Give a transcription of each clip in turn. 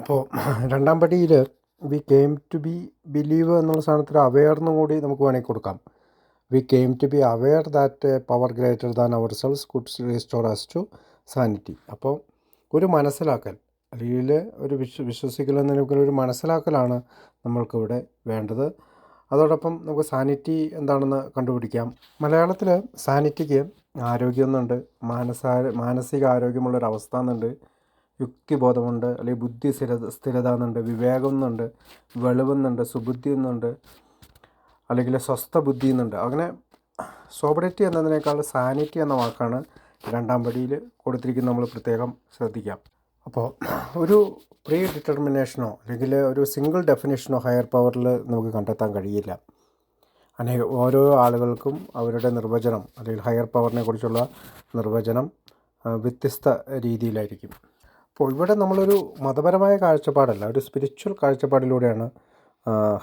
അപ്പോൾ രണ്ടാം പടിയിൽ we came to be believe എന്നുള്ള സാധനത്തിൽ അവെയർന്നും കൂടി നമുക്ക് വേണമെങ്കിൽ കൊടുക്കാം. We came to be aware that power greater than ourselves could restore us to sanity. അപ്പോൾ ഒരു മനസ്സിലാക്കൽ, അല്ലെങ്കിൽ ഒരു വിശ്വസിക്കൽ എന്നതിനൊക്കെ ഒരു മനസ്സിലാക്കലാണ് നമ്മൾക്കിവിടെ വേണ്ടത്. അതോടൊപ്പം നമുക്ക് സാനിറ്റി എന്താണെന്ന് കണ്ടുപിടിക്കാം. മലയാളത്തിൽ സാനിറ്റിക്ക് ആരോഗ്യം എന്നുണ്ട്, മാനസിക ആരോഗ്യമുള്ളൊരവസ്ഥ എന്നുണ്ട്, യുക്തിബോധമുണ്ട്, അല്ലെങ്കിൽ ബുദ്ധി സ്ഥിരത എന്നുണ്ട്, വിവേകം എന്നുണ്ട്, വെളിവെന്നുണ്ട്, സുബുദ്ധി എന്നുണ്ട്, അല്ലെങ്കിൽ സ്വസ്ഥ ബുദ്ധി എന്നുണ്ട്. അങ്ങനെ സോബറിറ്റി എന്നതിനേക്കാൾ സാനിറ്റി എന്ന വാക്കാണ് രണ്ടാം പടിയിൽ കൊടുത്തിരിക്കുന്നത്. നമ്മൾ പ്രത്യേകം ശ്രദ്ധിക്കാം. അപ്പോൾ ഒരു പ്രീ ഡിറ്റർമിനേഷനോ അല്ലെങ്കിൽ ഒരു സിംഗിൾ ഡെഫിനേഷനോ ഹയർ പവറിൽ നമുക്ക് കണ്ടെത്താൻ കഴിയില്ല. ഓരോ ആളുകൾക്കും അവരുടെ നിർവചനം അല്ലെങ്കിൽ ഹയർ പവറിനെ കുറിച്ചുള്ള നിർവചനം വ്യത്യസ്ത രീതിയിലായിരിക്കും. അപ്പോൾ ഇവിടെ നമ്മളൊരു മതപരമായ കാഴ്ചപ്പാടല്ല, ഒരു സ്പിരിച്വൽ കാഴ്ചപ്പാടിലൂടെയാണ്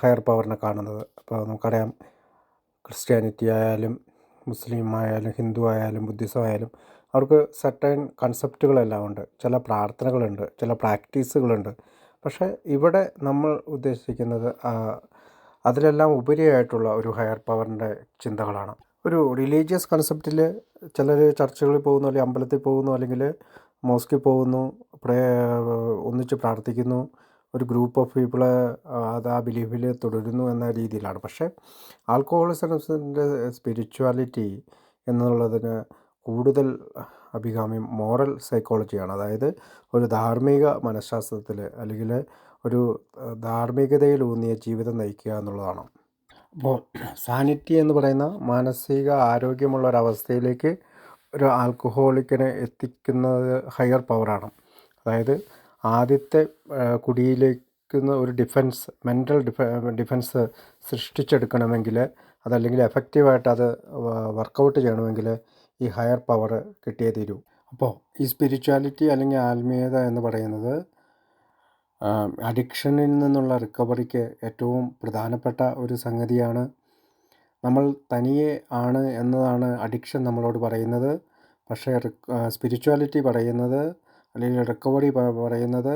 ഹയർ പവറിനെ കാണുന്നത്. അപ്പോൾ നമുക്കറിയാം, ക്രിസ്ത്യാനിറ്റി ആയാലും മുസ്ലിം ആയാലും ഹിന്ദു ആയാലും ബുദ്ധിസം ആയാലും അവർക്ക് സർട്ടൻ കൺസെപ്റ്റുകളെല്ലാം ഉണ്ട്, ചില പ്രാർത്ഥനകളുണ്ട്, ചില പ്രാക്ടീസുകളുണ്ട്. പക്ഷേ ഇവിടെ നമ്മൾ ഉദ്ദേശിക്കുന്നത് അതിലെല്ലാം ഉപരിയായിട്ടുള്ള ഒരു ഹയർ പവറിൻ്റെ ചിന്തകളാണ്. ഒരു റിലീജിയസ് കൺസെപ്റ്റിൽ ചിലർ ചർച്ചുകളിൽ പോകുന്നു, അല്ലെങ്കിൽ അമ്പലത്തിൽ പോകുന്നു, അല്ലെങ്കിൽ മോസ്കിൽ പോകുന്നു, ഒന്നിച്ച് പ്രാർത്ഥിക്കുന്നു, ഒരു ഗ്രൂപ്പ് ഓഫ് പീപ്പിള് അത് ആ ബിലീഫിൽ തുടരുന്നു എന്ന രീതിയിലാണ്. പക്ഷേ ആൽക്കഹോളിസത്തിൻ്റെ സ്പിരിച്വാലിറ്റി എന്നുള്ളതിന് കൂടുതൽ അഭികാമ്യം മോറൽ സൈക്കോളജിയാണ്. അതായത് ഒരു ധാർമ്മിക മനഃശാസ്ത്രത്തിൽ അല്ലെങ്കിൽ ഒരു ധാർമ്മികതയിലൂന്നിയ ജീവിതം നയിക്കുക എന്നുള്ളതാണ്. അപ്പോൾ സാനിറ്റി എന്ന് പറയുന്ന മാനസിക ആരോഗ്യമുള്ളൊരവസ്ഥയിലേക്ക് ഒരു ആൽക്കഹോളിക്കിനെ എത്തിക്കുന്നത് ഹയർ പവറാണ്. അതായത് ആദ്യത്തെ കുടിയിലേക്ക് ഒരു ഡിഫൻസ്, മെൻ്റൽ ഡിഫൻസ് സൃഷ്ടിച്ചെടുക്കണമെങ്കിൽ, അതല്ലെങ്കിൽ എഫക്റ്റീവായിട്ട് അത് വർക്കൗട്ട് ചെയ്യണമെങ്കിൽ ഈ ഹയർ പവർ കിട്ടിയേ തീരൂ. അപ്പോൾ ഈ സ്പിരിച്വാലിറ്റി അല്ലെങ്കിൽ ആത്മീയത എന്ന് പറയുന്നത് അഡിക്ഷനിൽ നിന്നുള്ള റിക്കവറിക്ക് ഏറ്റവും പ്രധാനപ്പെട്ട ഒരു സംഗതിയാണ്. നമ്മൾ തനിയെ ആണ് എന്നതാണ് അഡിക്ഷൻ നമ്മളോട് പറയുന്നത്. പക്ഷേ സ്പിരിച്വാലിറ്റി പറയുന്നത്, അല്ലെങ്കിൽ റിക്കവറി പറയുന്നത്,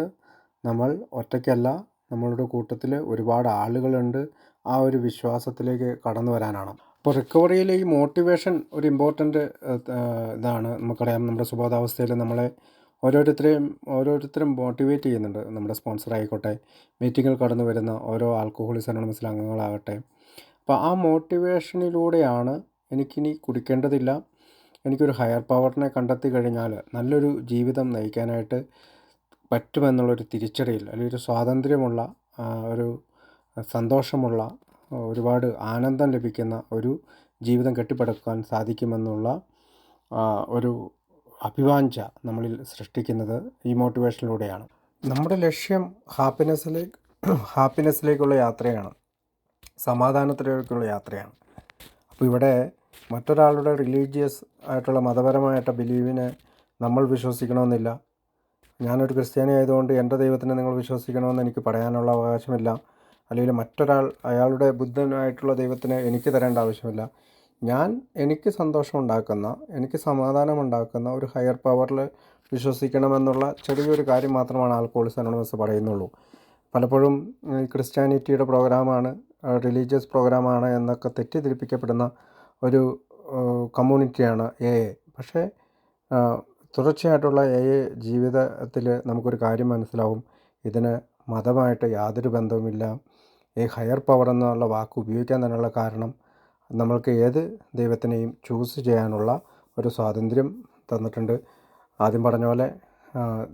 നമ്മൾ ഒറ്റയ്ക്കല്ല, നമ്മളുടെ കൂട്ടത്തിൽ ഒരുപാട് ആളുകളുണ്ട്, ആ ഒരു വിശ്വാസത്തിലേക്ക് കടന്നു വരാനാണ്. അപ്പോൾ റിക്കവറിയിൽ ഈ മോട്ടിവേഷൻ ഒരു ഇമ്പോർട്ടൻ്റ് ഇതാണ്. നമുക്കറിയാം, നമ്മുടെ സുബോധാവസ്ഥയിൽ നമ്മളെ ഓരോരുത്തരും മോട്ടിവേറ്റ് ചെയ്യുന്നുണ്ട്. നമ്മുടെ സ്പോൺസർ ആയിക്കോട്ടെ, മീറ്റിങ്ങിൽ കടന്നു വരുന്ന ഓരോ ആൽക്കഹോളിക്സ് അനോണിമസ് അംഗങ്ങളാകട്ടെ. അപ്പോൾ ആ മോട്ടിവേഷനിലൂടെയാണ് എനിക്കിനി കുടിക്കേണ്ടതില്ല, എനിക്കൊരു ഹയർ പവറിനെ കണ്ടെത്തി കഴിഞ്ഞാൽ നല്ലൊരു ജീവിതം നയിക്കാനായിട്ട് പറ്റുമെന്നുള്ളൊരു തിരിച്ചറിയിൽ, അല്ലെങ്കിൽ ഒരു സ്വാതന്ത്ര്യമുള്ള, ഒരു സന്തോഷമുള്ള, ഒരുപാട് ആനന്ദം ലഭിക്കുന്ന ഒരു ജീവിതം കെട്ടിപ്പടുക്കാൻ സാധിക്കുമെന്നുള്ള ഒരു അഭിവാഞ്ച നമ്മളിൽ സൃഷ്ടിക്കുന്നത് ഈ മോട്ടിവേഷനിലൂടെയാണ്. നമ്മുടെ ലക്ഷ്യം ഹാപ്പിനെസ്സിലേക്കുള്ള യാത്രയാണ്, സമാധാനത്തിലേക്കുള്ള യാത്രയാണ്. അപ്പോൾ ഇവിടെ മറ്റൊരാളുടെ റിലീജിയസ് ആയിട്ടുള്ള മതപരമായിട്ട് ബിലീവിനെ നമ്മൾ വിശ്വസിക്കണമെന്നില്ല. ഞാനൊരു ക്രിസ്ത്യാനി ആയതുകൊണ്ട് എൻ്റെ ദൈവത്തിനെ നിങ്ങൾ വിശ്വസിക്കണമെന്ന് എനിക്ക് പറയാനുള്ള അവകാശമില്ല. അല്ലെങ്കിൽ മറ്റൊരാൾ അയാളുടെ ബുദ്ധനായിട്ടുള്ള ദൈവത്തിനെ എനിക്ക് തരേണ്ട ആവശ്യമില്ല. എനിക്ക് സന്തോഷമുണ്ടാക്കുന്ന, എനിക്ക് സമാധാനമുണ്ടാക്കുന്ന ഒരു ഹയർ പവറിൽ വിശ്വസിക്കണമെന്നുള്ള ചെറിയൊരു കാര്യം മാത്രമാണ് ആൽക്കഹോളിക്സ് അനോണിമസ് പറയുന്നുള്ളൂ. പലപ്പോഴും ക്രിസ്ത്യാനിറ്റിയുടെ പ്രോഗ്രാമാണ്, റിലീജിയസ് പ്രോഗ്രാമാണ് എന്നൊക്കെ തെറ്റിദ്ധരിപ്പിക്കപ്പെടുന്ന ഒരു കമ്മ്യൂണിറ്റിയാണ് AA. പക്ഷേ തുടർച്ചയായിട്ടുള്ള AA ജീവിതത്തിൽ നമുക്കൊരു കാര്യം മനസ്സിലാവും, ഇതിന് മതമായിട്ട് യാതൊരു ബന്ധവുമില്ല. ഈ ഹയർ പവർ എന്നുള്ള വാക്ക് ഉപയോഗിക്കാൻ തന്നെയുള്ള കാരണം നമ്മൾക്ക് ഏത് ദൈവത്തിനെയും ചൂസ് ചെയ്യാനുള്ള ഒരു സ്വാതന്ത്ര്യം തന്നിട്ടുണ്ട്. ആദ്യം പറഞ്ഞ പോലെ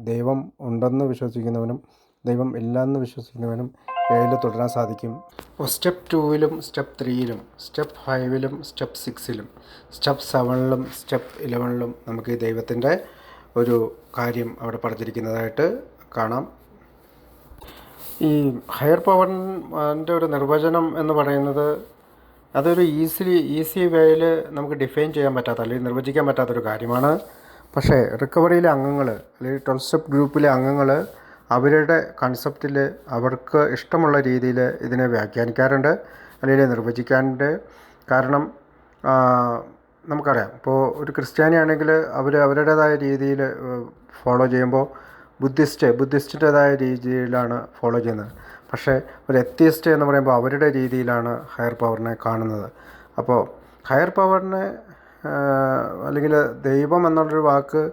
ദൈവം ഉണ്ടെന്ന് വിശ്വസിക്കുന്നവനും ദൈവം ഇല്ലെന്ന് വിശ്വസിക്കുന്നവനും ഏതിൽ തുടരാൻ സാധിക്കും. അപ്പോൾ സ്റ്റെപ്പ് 2-ലും സ്റ്റെപ്പ് 3-ലും സ്റ്റെപ്പ് 5-ലും സ്റ്റെപ്പ് 6-ലും സ്റ്റെപ്പ് 7-ലും സ്റ്റെപ്പ് 11-ലും നമുക്ക് ഈ ദൈവത്തിൻ്റെ ഒരു കാര്യം അവിടെ പറഞ്ഞിരിക്കുന്നതായിട്ട് കാണാം. ഈ ഹയർ പവറിൻ്റെ ഒരു നിർവചനം എന്ന് പറയുന്നത് അതൊരു ഈസി വേയിൽ നമുക്ക് ഡിഫൈൻ ചെയ്യാൻ പറ്റാത്ത, അല്ലെങ്കിൽ നിർവചിക്കാൻ പറ്റാത്തൊരു കാര്യമാണ്. പക്ഷേ റിക്കവറിയിലെ അംഗങ്ങൾ, അല്ലെങ്കിൽ 12 സ്റ്റെപ്പ് ഗ്രൂപ്പിലെ അംഗങ്ങൾ അവരുടെ കൺസെപ്റ്റിൽ അവർക്ക് ഇഷ്ടമുള്ള രീതിയിൽ ഇതിനെ വ്യാഖ്യാനിക്കാറുണ്ട്, അല്ലെങ്കിൽ നിർവചിക്കാറുണ്ട്. കാരണം നമുക്കറിയാം, ഇപ്പോൾ ഒരു ക്രിസ്ത്യാനി ആണെങ്കിൽ അവർ അവരുടേതായ രീതിയിൽ ഫോളോ ചെയ്യുമ്പോൾ ബുദ്ധിസ്റ്റിൻ്റെതായ രീതിയിലാണ് ഫോളോ ചെയ്യുന്നത്. പക്ഷേ ഒരു എത്തിയിസ്റ്റ് എന്ന് പറയുമ്പോൾ അവരുടെ രീതിയിലാണ് ഹയർ പവറിനെ കാണുന്നത്. അപ്പോൾ ഹയർ പവറിനെ അല്ലെങ്കിൽ ദൈവം എന്നുള്ളൊരു വാക്ക്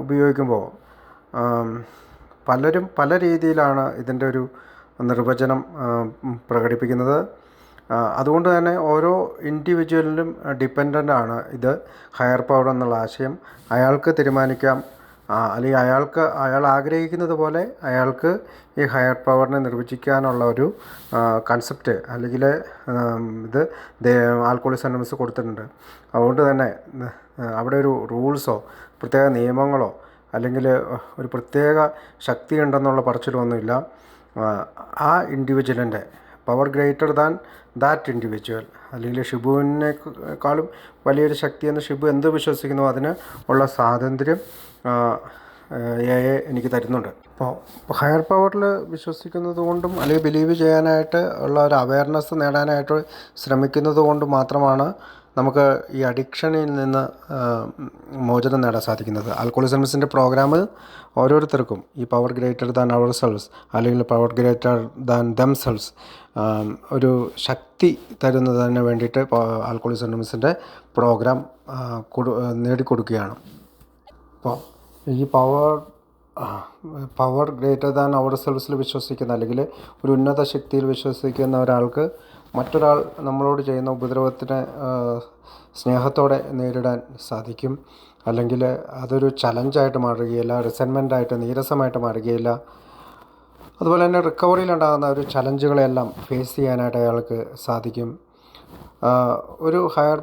ഉപയോഗിക്കുമ്പോൾ പലരും പല രീതിയിലാണ് ഇതിൻ്റെ ഒരു നിർവചനം പ്രകടിപ്പിക്കുന്നത്. അതുകൊണ്ട് തന്നെ ഓരോ ഇൻഡിവിജ്വലിലും ഡിപ്പെൻഡൻ്റ് ആണ് ഇത്. ഹയർ പവർ എന്നുള്ള ആശയം അയാൾക്ക് തീരുമാനിക്കാം, അല്ലെങ്കിൽ അയാൾ ആഗ്രഹിക്കുന്നത് പോലെ അയാൾക്ക് ഈ ഹയർ പവറിനെ നിർവചിക്കാനുള്ള ഒരു കൺസെപ്റ്റ് അല്ലെങ്കിൽ ഇത് ആൽക്കഹോളിക്സ് അനോണിമസ് കൊടുത്തിട്ടുണ്ട്. അതുകൊണ്ട് തന്നെ അവിടെ ഒരു റൂൾസോ പ്രത്യേക നിയമങ്ങളോ അല്ലെങ്കിൽ ഒരു പ്രത്യേക ശക്തി ഉണ്ടെന്നുള്ള പറച്ചിലൊന്നുമില്ല. ആ ഇൻഡിവിജ്വലിൻ്റെ power greater than that individual, അല്ലെങ്കിൽ ഷിബുവിനേക്കാളും വലിയൊരു ശക്തിയെന്ന് ഷിബു എന്ത് വിശ്വസിക്കുന്നു അതിന് ഉള്ള സ്വാതന്ത്ര്യം എനിക്ക് തരുന്നുണ്ട്. അപ്പോൾ ഹയർ പവറിൽ വിശ്വസിക്കുന്നത് കൊണ്ടും അല്ലെങ്കിൽ ബിലീവ് ചെയ്യാനായിട്ട് ഉള്ള ഒരു അവയർനെസ് നേടാനായിട്ട് ശ്രമിക്കുന്നത് കൊണ്ട് മാത്രമാണ് നമുക്ക് ഈ അഡിക്ഷനിൽ നിന്ന് മോചനം നേടാൻ സാധിക്കുന്നത്. ആൽക്കഹോളിക്സ് അനോണിമസിൻ്റെ പ്രോഗ്രാം ഓരോരുത്തർക്കും ഈ power greater than our selves അല്ലെങ്കിൽ power greater than dum cells ഒരു ശക്തി തരുന്നതിന് വേണ്ടിയിട്ട് ആൽക്കഹോളിക്സ് അനോണിമസിൻ്റെ പ്രോഗ്രാം നേടിക്കൊടുക്കുകയാണ്. അപ്പോൾ ഈ പവർ ഗ്രേറ്റർ ദാൻ അവർ സെൽസിൽ വിശ്വസിക്കുന്ന അല്ലെങ്കിൽ ഒരു ഉന്നത ശക്തിയിൽ വിശ്വസിക്കുന്ന ഒരാൾക്ക് മറ്റൊരാൾ നമ്മളോട് ചെയ്യുന്ന ഉപദ്രവത്തിനെ സ്നേഹത്തോടെ നേരിടാൻ സാധിക്കും. അല്ലെങ്കിൽ അതൊരു ചലഞ്ചായിട്ട് മാറുകയില്ല, റിസെൻമെൻ്റായിട്ട് നീരസമായിട്ട് മാറുകയില്ല. അതുപോലെ തന്നെ റിക്കവറിയിലുണ്ടാകുന്ന ഒരു ചലഞ്ചുകളെല്ലാം ഫേസ് ചെയ്യാനായിട്ട് അയാൾക്ക് സാധിക്കും. ഒരു ഹയർ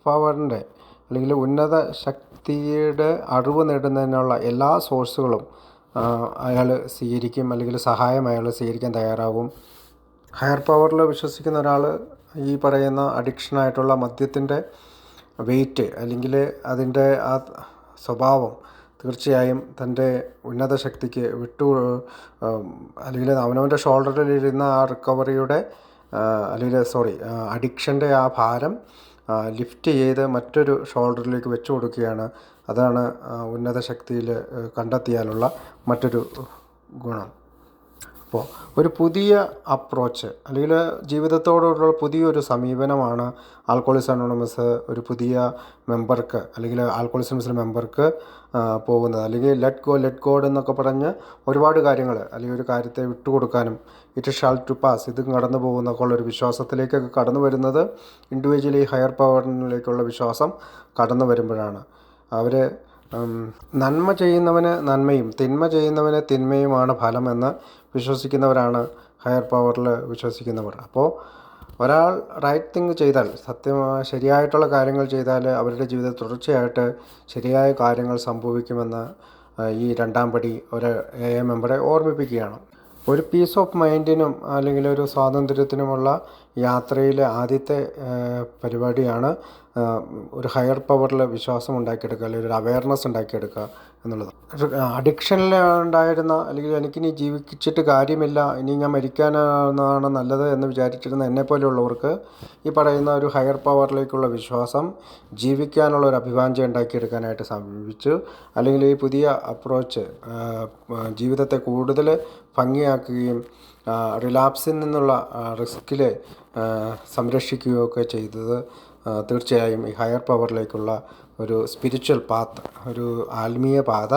പവറിൻ്റെ അല്ലെങ്കിൽ ഉന്നത ശക്തിയുടെ അറിവ് നേടുന്നതിനുള്ള എല്ലാ സോഴ്സുകളും അയാൾ സ്വീകരിക്കും, അല്ലെങ്കിൽ സഹായം അയാൾ സ്വീകരിക്കാൻ തയ്യാറാകും. ഹയർ പവറിൽ വിശ്വസിക്കുന്ന ഒരാൾ ഈ പറയുന്ന അഡിക്ഷനായിട്ടുള്ള മദ്യത്തിൻ്റെ വെയിറ്റ് അല്ലെങ്കിൽ അതിൻ്റെ ആ സ്വഭാവം തീർച്ചയായും തൻ്റെ ഉന്നത ശക്തിക്ക് അല്ലെങ്കിൽ അവനവൻ്റെ ഷോൾഡറിലിരുന്ന ആ റിക്കവറിയുടെ അഡിക്ഷൻ്റെ ആ ഭാരം ലിഫ്റ്റ് ചെയ്ത് മറ്റൊരു ഷോൾഡറിലേക്ക് വെച്ചു കൊടുക്കുകയാണ്. അതാണ് ഉന്നത ശക്തിയിൽ കണ്ടെത്തിയാലുള്ള മറ്റൊരു ഗുണം. അപ്പോൾ ഒരു പുതിയ അപ്രോച്ച് അല്ലെങ്കിൽ ജീവിതത്തോടുള്ള പുതിയൊരു സമീപനമാണ് ആൽക്കഹോളിക്സ് അനോണിമസ് ഒരു പുതിയ മെമ്പർക്ക് അല്ലെങ്കിൽ ആൽക്കഹോളിക്സ് അനോണിമസിലെ മെമ്പർക്ക് പോകുന്നത്. അല്ലെങ്കിൽ ലെറ്റ് ഗോഡ് എന്നൊക്കെ പറഞ്ഞ് ഒരുപാട് കാര്യങ്ങൾ അല്ലെങ്കിൽ ഒരു കാര്യത്തെ വിട്ടുകൊടുക്കാനും ഇറ്റ് ഷാൾ ടു പാസ്, ഇത് കടന്നു പോകുന്നൊക്കെ ഉള്ളൊരു വിശ്വാസത്തിലേക്കൊക്കെ കടന്നു വരുന്നത് ഇൻഡിവിജ്വലി ഹയർ പവറിലേക്കുള്ള വിശ്വാസം കടന്നു വരുമ്പോഴാണ്. അവർ നന്മ ചെയ്യുന്നവന് നന്മയും തിന്മ ചെയ്യുന്നവന് തിന്മയുമാണ് ഫലമെന്ന് വിശ്വസിക്കുന്നവരാണ് ഹയർ പവറിൽ വിശ്വസിക്കുന്നവർ. അപ്പോൾ ഒരാൾ റൈറ്റ് തിങ് ചെയ്താൽ, ശരിയായിട്ടുള്ള കാര്യങ്ങൾ ചെയ്താൽ അവരുടെ ജീവിതത്തിൽ തുടർച്ചയായിട്ട് ശരിയായ കാര്യങ്ങൾ സംഭവിക്കുമെന്ന് ഈ രണ്ടാം പടി ഒരു AA മെമ്പറെ ഓർമ്മിപ്പിക്കുകയാണ്. ഒരു പീസ് ഓഫ് മൈൻഡിനും അല്ലെങ്കിൽ ഒരു സ്വാതന്ത്ര്യത്തിനുമുള്ള യാത്രയിലെ ആദ്യത്തെ പരിപാടിയാണ് ഒരു ഹയർ പവറിൽ വിശ്വാസം ഉണ്ടാക്കിയെടുക്കുക അല്ലെങ്കിൽ ഒരു അവയർനെസ് ഉണ്ടാക്കിയെടുക്കുക എന്നുള്ളത്. അഡിക്ഷനിൽ ഉണ്ടായിരുന്ന അല്ലെങ്കിൽ എനിക്കിനി ജീവിച്ചിട്ട് കാര്യമില്ല, ഇനി ഞാൻ മരിക്കാനാണ് നല്ലത് എന്ന് വിചാരിച്ചിരുന്ന എന്നെപ്പോലെയുള്ളവർക്ക് ഈ പറയുന്ന ഒരു ഹയർ പവറിലേക്കുള്ള വിശ്വാസം ജീവിക്കാനുള്ള ഒരു അഭിവാഞ്ച ഉണ്ടാക്കിയെടുക്കാനായിട്ട് സാധിച്ചു. അല്ലെങ്കിൽ ഈ പുതിയ അപ്രോച്ച് ജീവിതത്തെ കൂടുതൽ ഭംഗിയാക്കുകയും റിലാപ്സിൽ നിന്നുള്ള റിസ്കിൽ സംരക്ഷിക്കുകയൊക്കെ ചെയ്തത് തീർച്ചയായും ഈ ഹയർ പവറിലേക്കുള്ള ഒരു സ്പിരിച്വൽ പാത്ത്, ഒരു ആത്മീയ പാത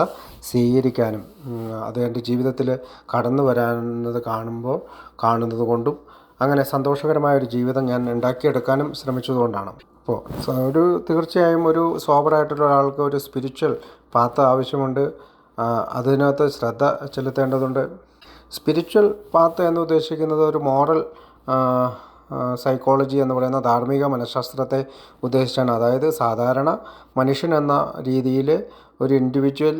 സ്വീകരിക്കാനും അത് എൻ്റെ ജീവിതത്തിൽ കടന്നു വരാവുന്നത് കാണുന്നത് കൊണ്ടും അങ്ങനെ സന്തോഷകരമായൊരു ജീവിതം ഞാൻ ഉണ്ടാക്കിയെടുക്കാനും ശ്രമിച്ചതുകൊണ്ടാണ്. അപ്പോൾ തീർച്ചയായും ഒരു സോബറായിട്ടുള്ള ഒരാൾക്ക് ഒരു സ്പിരിച്വൽ പാത്ത് ആവശ്യമുണ്ട്. അതിനകത്ത് ശ്രദ്ധ ചെലുത്തേണ്ടതുണ്ട്. സ്പിരിച്വൽ പാത്ത് എന്ന് ഉദ്ദേശിക്കുന്നത് ഒരു മോറൽ സൈക്കോളജി എന്ന് പറയുന്ന ധാർമ്മിക മനഃശാസ്ത്രത്തെ ഉദ്ദേശിച്ചാണ്. അതായത് സാധാരണ മനുഷ്യൻ എന്ന രീതിയിൽ ഒരു ഇൻഡിവിജ്വൽ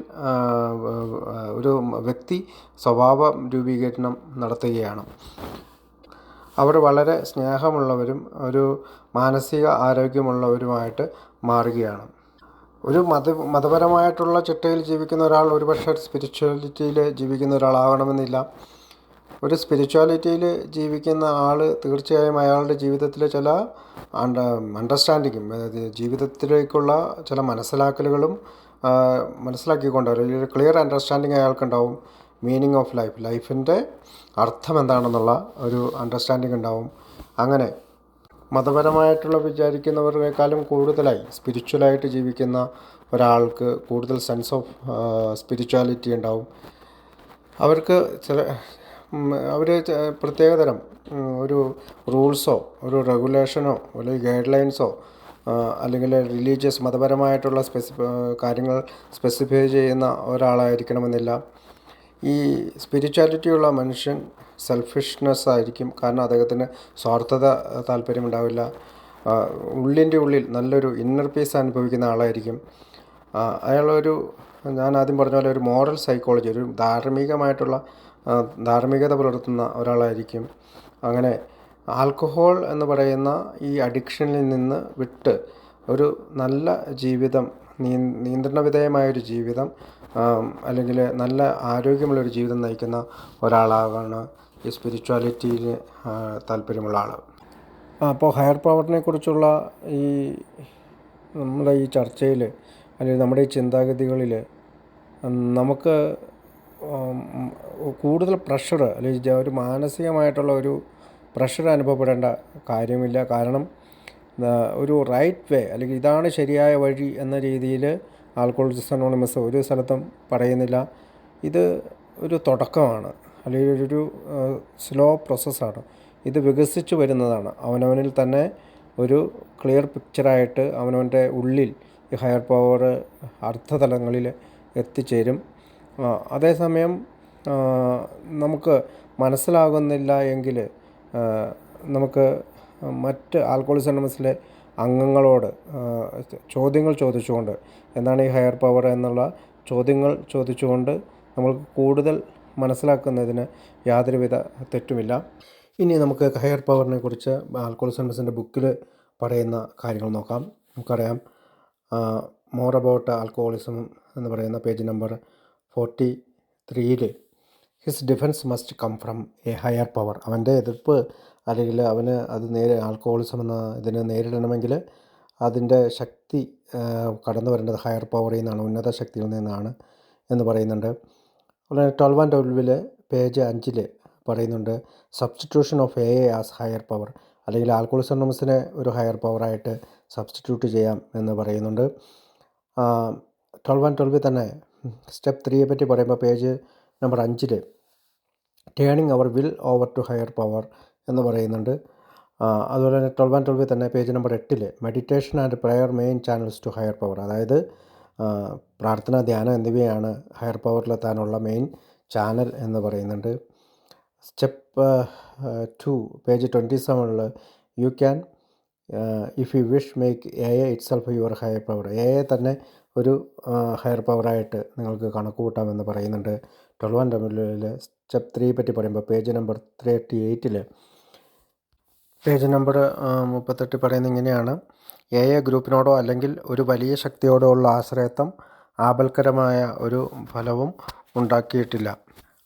ഒരു വ്യക്തി സ്വഭാവ രൂപീകരണം നടത്തുകയാണ്. അവർ വളരെ സ്നേഹമുള്ളവരും ഒരു മാനസിക ആരോഗ്യമുള്ളവരുമായിട്ട് മാറുകയാണ്. ഒരു മതപരമായിട്ടുള്ള ചിട്ടയിൽ ജീവിക്കുന്ന ഒരാൾ ഒരുപക്ഷെ സ്പിരിച്വാലിറ്റിയിൽ ജീവിക്കുന്ന ഒരാളാകണമെന്നില്ല. ഒരു സ്പിരിച്വാലിറ്റിയിൽ ജീവിക്കുന്ന ആൾ തീർച്ചയായും അയാളുടെ ജീവിതത്തിലെ ചില അണ്ടർസ്റ്റാൻഡിങ്ങും ജീവിതത്തിലേക്കുള്ള ചില മനസ്സിലാക്കലുകളും മനസ്സിലാക്കിക്കൊണ്ട് ഒരു ക്ലിയർ അണ്ടർസ്റ്റാൻഡിങ് അയാൾക്കുണ്ടാവും. മീനിങ് ഓഫ് ലൈഫിൻ്റെ അർത്ഥം എന്താണെന്നുള്ള ഒരു അണ്ടർസ്റ്റാൻഡിങ് ഉണ്ടാവും. അങ്ങനെ മതപരമായിട്ടുള്ള വിചാരിക്കുന്നവരെക്കാളും കൂടുതലായി സ്പിരിച്വലായിട്ട് ജീവിക്കുന്ന ഒരാൾക്ക് കൂടുതൽ സെൻസ് ഓഫ് സ്പിരിച്വാലിറ്റി ഉണ്ടാവും. അവർക്ക് അവർ പ്രത്യേകതരം ഒരു റൂൾസോ ഒരു റെഗുലേഷനോ അല്ലെങ്കിൽ ഗൈഡ് ലൈൻസോ അല്ലെങ്കിൽ റിലീജിയസ് മതപരമായിട്ടുള്ള കാര്യങ്ങൾ സ്പെസിഫൈ ചെയ്യുന്ന ഒരാളായിരിക്കണമെന്നില്ല. ഈ സ്പിരിച്വാലിറ്റിയുള്ള മനുഷ്യൻ സെൽഫിഷ്നെസ് ആയിരിക്കും. കാരണം അദ്ദേഹത്തിന് സ്വാർത്ഥത താല്പര്യമുണ്ടാവില്ല. ഉള്ളിൻ്റെ ഉള്ളിൽ നല്ലൊരു ഇന്നർ പീസ് അനുഭവിക്കുന്ന ആളായിരിക്കും. അയാളൊരു ഞാൻ ആദ്യം പറഞ്ഞ പോലെ ഒരു മോറൽ സൈക്കോളജി, ഒരു ധാർമ്മികത പുലർത്തുന്ന ഒരാളായിരിക്കും. അങ്ങനെ ആൽക്കഹോൾ എന്ന് പറയുന്ന ഈ അഡിക്ഷനിൽ നിന്ന് വിട്ട് ഒരു നല്ല ജീവിതം, നിയന്ത്രണവിധേയമായൊരു ജീവിതം അല്ലെങ്കിൽ നല്ല ആരോഗ്യമുള്ളൊരു ജീവിതം നയിക്കുന്ന ഒരാളാണ് ഈ സ്പിരിച്വാലിറ്റിയിൽ താല്പര്യമുള്ള ആൾ. അപ്പോൾ ഹയർ പവറിനെ കുറിച്ചുള്ള നമ്മുടെ ഈ ചർച്ചയിൽ അല്ലെങ്കിൽ നമ്മുടെ ഈ ചിന്താഗതികളിൽ നമുക്ക് കൂടുതൽ പ്രഷർ അല്ലെങ്കിൽ ഒരു മാനസികമായിട്ടുള്ള ഒരു പ്രഷർ അനുഭവപ്പെടേണ്ട കാര്യമില്ല. കാരണം ഒരു റൈറ്റ് വേ അല്ലെങ്കിൽ ഇതാണ് ശരിയായ വഴി എന്ന രീതിയിൽ ആൽക്കഹോളിക്സ് അനോണിമസ് ഒരു സ്ഥലത്തും പറയുന്നില്ല. ഇത് ഒരു തുടക്കമാണ്, അല്ലെങ്കിൽ ഒരു സ്ലോ പ്രോസസ്സാണ്. ഇത് വികസിച്ച് വരുന്നതാണ്. അവനവനിൽ തന്നെ ഒരു ക്ലിയർ പിക്ചറായിട്ട് അവനവൻ്റെ ഉള്ളിൽ ഈ ഹയർ പവർ അർത്ഥതലങ്ങളിൽ എത്തിച്ചേരും. അതേസമയം നമുക്ക് മനസ്സിലാകുന്നില്ല എങ്കിൽ നമുക്ക് മറ്റ് ആൽക്കഹോളിക്സ് അനോണിമസിലെ അംഗങ്ങളോട് ചോദ്യങ്ങൾ ചോദിച്ചുകൊണ്ട്, എന്താണ് ഈ ഹയർ പവർ എന്നുള്ള ചോദ്യങ്ങൾ ചോദിച്ചുകൊണ്ട് നമ്മൾക്ക് കൂടുതൽ മനസ്സിലാക്കുന്നതിന് യാതൊരുവിധ തെറ്റുമില്ല. ഇനി നമുക്ക് ഹയർ പവറിനെ കുറിച്ച് ആൽക്കഹോളിക്സ് അനോണിമസിൻ്റെ ബുക്കിൽ പറയുന്ന കാര്യങ്ങൾ നോക്കാം. നമുക്കറിയാം, മോർ അബൌട്ട് ആൽക്കഹോളിസം എന്ന് പറയുന്ന page number 43 his defence must come from a higher power. അവൻ്റെ എതിർപ്പ് അല്ലെങ്കിൽ അവന് അത് ആൽക്കഹോളിസം എന്ന ഇതിനെ നേരിടണമെങ്കിൽ അതിൻ്റെ ശക്തി കടന്നു വരേണ്ടത് ഹയർ പവറിൽ നിന്നാണ്, ഉന്നത ശക്തിയിൽ നിന്നാണ് എന്ന് പറയുന്നുണ്ട്. അതുപോലെ 12 and 12 പേജ് 5 പറയുന്നുണ്ട്, substitution of A as higher power, അല്ലെങ്കിൽ ആൽക്കഹോളിക്സ് അനോണിമസിനെ ഒരു ഹയർ പവറായിട്ട് സബ്സ്റ്റിറ്റ്യൂട്ട് ചെയ്യാം എന്ന് പറയുന്നുണ്ട്. 12 and 12 തന്നെ സ്റ്റെപ്പ് 3 പറ്റി പറയുമ്പോൾ page number 5 turning our will over to higher power എന്ന് പറയുന്നുണ്ട്. അതുപോലെ തന്നെ 12 and 12 തന്നെ പേജ് നമ്പർ 8 meditation and prayer main channels to higher power, അതായത് പ്രാർത്ഥന, ധ്യാനം എന്നിവയാണ് ഹയർ പവറിലെത്താനുള്ള മെയിൻ ചാനൽ എന്ന് പറയുന്നുണ്ട്. Step 2 page 27 you can if you wish make A it self your higher power, A തന്നെ ഒരു ഹയർ പവറായിട്ട് നിങ്ങൾക്ക് കണക്ക് കൂട്ടാമെന്ന് പറയുന്നുണ്ട്. 12 and 12 സ്റ്റെപ്പ് 3 പറ്റി പറയുമ്പോൾ പേജ് നമ്പർ 38 പേജ് നമ്പർ 38 പറയുന്നത് ഇങ്ങനെയാണ്, എ ഗ്രൂപ്പിനോടോ അല്ലെങ്കിൽ ഒരു വലിയ ശക്തിയോടോ ഉള്ള ആശ്രയത്വം ആപൽക്കരമായ ഒരു ഫലവും ഉണ്ടാക്കിയിട്ടില്ല.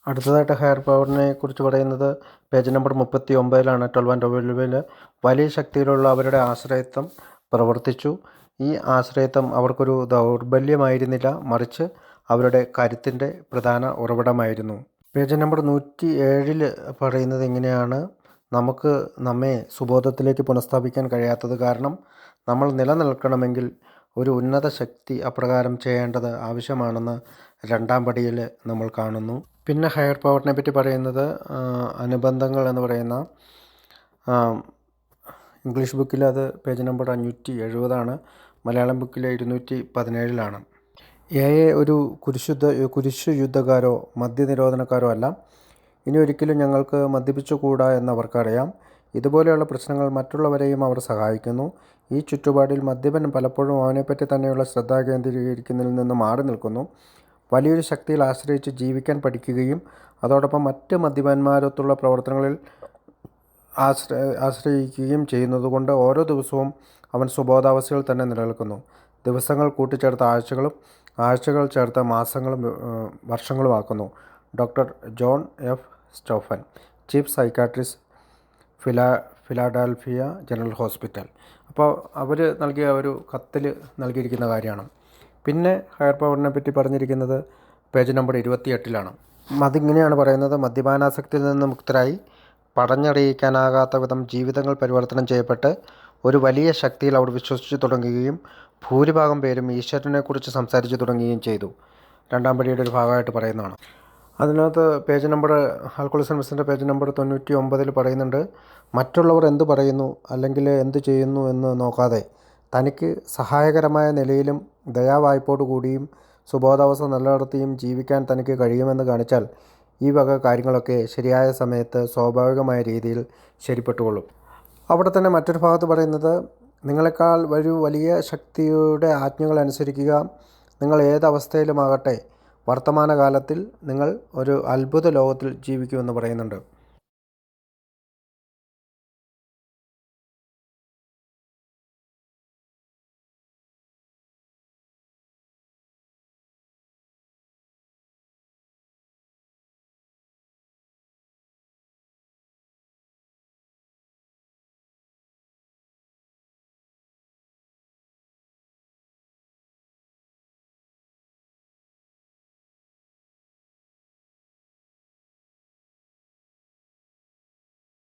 അടുത്തതായിട്ട് ഹയർ പവറിനെ കുറിച്ച് പറയുന്നത് പേജ് നമ്പർ 39 12 and 12 വലിയ ശക്തിയിലുള്ള അവരുടെ ആശ്രയത്വം പ്രവർത്തിച്ചു. ഈ ആശ്രയത്വം അവർക്കൊരു ദൗർബല്യമായിരുന്നില്ല, മറിച്ച് അവരുടെ കരുത്തിൻ്റെ പ്രധാന ഉറവിടമായിരുന്നു. പേജ് നമ്പർ 107 പറയുന്നത് ഇങ്ങനെയാണ്, നമുക്ക് നമ്മെ സുബോധത്തിലേക്ക് പുനഃസ്ഥാപിക്കാൻ കഴിയാത്തത് കാരണം നമ്മൾ നിലനിൽക്കണമെങ്കിൽ ഒരു ഉന്നത ശക്തി അപ്രകാരം ചെയ്യേണ്ടത് ആവശ്യമാണെന്ന് 2ാം പടിയിൽ നമ്മൾ കാണുന്നു. പിന്നെ ഹയർ പവറിനെ പറ്റി പറയുന്നത് അനുബന്ധങ്ങൾ എന്ന് പറയുന്ന ഇംഗ്ലീഷ് ബുക്കിൽ അത് പേജ് നമ്പർ 570, മലയാളം ബുക്കിൽ 217. ഒരു കുരിശു യുദ്ധക്കാരോ മദ്യനിരോധനക്കാരോ അല്ല. ഇനി ഒരിക്കലും ഞങ്ങൾക്ക് മദ്യപിച്ചുകൂടാ എന്നവർക്കറിയാം. ഇതുപോലെയുള്ള പ്രശ്നങ്ങൾ മറ്റുള്ളവരെയും അവർ സഹായിക്കുന്നു. ഈ ചുറ്റുപാടിൽ മദ്യപൻ പലപ്പോഴും അവനെപ്പറ്റി തന്നെയുള്ള ശ്രദ്ധ കേന്ദ്രീകരിക്കുന്നതിൽ നിന്ന് മാറി നിൽക്കുന്നു. വലിയൊരു ശക്തിയിൽ ആശ്രയിച്ച് ജീവിക്കാൻ പഠിക്കുകയും അതോടൊപ്പം മറ്റ് മദ്യപന്മാരൊത്തുള്ള പ്രവർത്തനങ്ങളിൽ ആശ്രയിക്കുകയും ചെയ്യുന്നതുകൊണ്ട് ഓരോ ദിവസവും അവൻ സുബോധാവസ്ഥയിൽ തന്നെ നിലനിൽക്കുന്നു. ദിവസങ്ങൾ കൂട്ടിച്ചേർത്ത ആഴ്ചകളും ആഴ്ചകൾ ചേർത്ത മാസങ്ങളും വർഷങ്ങളുമാക്കുന്നു. Doctor John F Stouffen, chief psychiatrist, Philadelphia general hospital. അപ്പോൾ അവർ നൽകിയ ഒരു കത്തിൽ നൽകിയിരിക്കുന്ന കാര്യമാണ്. പിന്നെ ഹയർ പവറിനെ പറ്റി പറഞ്ഞിരിക്കുന്നത് പേജ് നമ്പർ 28 അതിങ്ങനെയാണ് പറയുന്നത്. മദ്യപാനാസക്തിയിൽ നിന്ന് മുക്തരായി പറഞ്ഞറിയിക്കാനാകാത്ത വിധം ജീവിതങ്ങൾ പരിവർത്തനം ചെയ്യപ്പെട്ട് ഒരു വലിയ ശക്തിയിൽ അവർ വിശ്വസിച്ചു തുടങ്ങുകയും ഭൂരിഭാഗം പേരും ഈശ്വരനെക്കുറിച്ച് സംസാരിച്ചു തുടങ്ങുകയും ചെയ്തു. 2-ാം പടിയുടെ ഒരു ഭാഗമായിട്ട് പറയുന്നതാണ്. അതിനകത്ത് പേജ് നമ്പർ ആൽക്കോളിസംസിൻ്റെ പേജ് നമ്പർ 99 പറയുന്നുണ്ട്, മറ്റുള്ളവർ എന്തു പറയുന്നു അല്ലെങ്കിൽ എന്തു ചെയ്യുന്നു എന്ന് നോക്കാതെ തനിക്ക് സഹായകരമായ നിലയിലും ദയാവായ്പോടുകൂടിയും സുബോധാവസ്ഥ നിലനിർത്തിയും ജീവിക്കാൻ തനിക്ക് കഴിയുമെന്ന് കാണിച്ചാൽ ഈ വക കാര്യങ്ങളൊക്കെ ശരിയായ സമയത്ത് സ്വാഭാവികമായ രീതിയിൽ ശരിപ്പെട്ടുകൊള്ളും. അവിടെ തന്നെ മറ്റൊരു ഭാഗത്ത് പറയുന്നത്, നിങ്ങളെക്കാൾ ഒരു വലിയ ശക്തിയുടെ ആജ്ഞകൾ അനുസരിക്കുക. നിങ്ങൾ ഏതവസ്ഥയിലുമാകട്ടെ വർത്തമാനകാലത്തിൽ നിങ്ങൾ ഒരു അത്ഭുത ലോകത്തിൽ ജീവിക്കുമെന്ന് പറയുന്നുണ്ട്.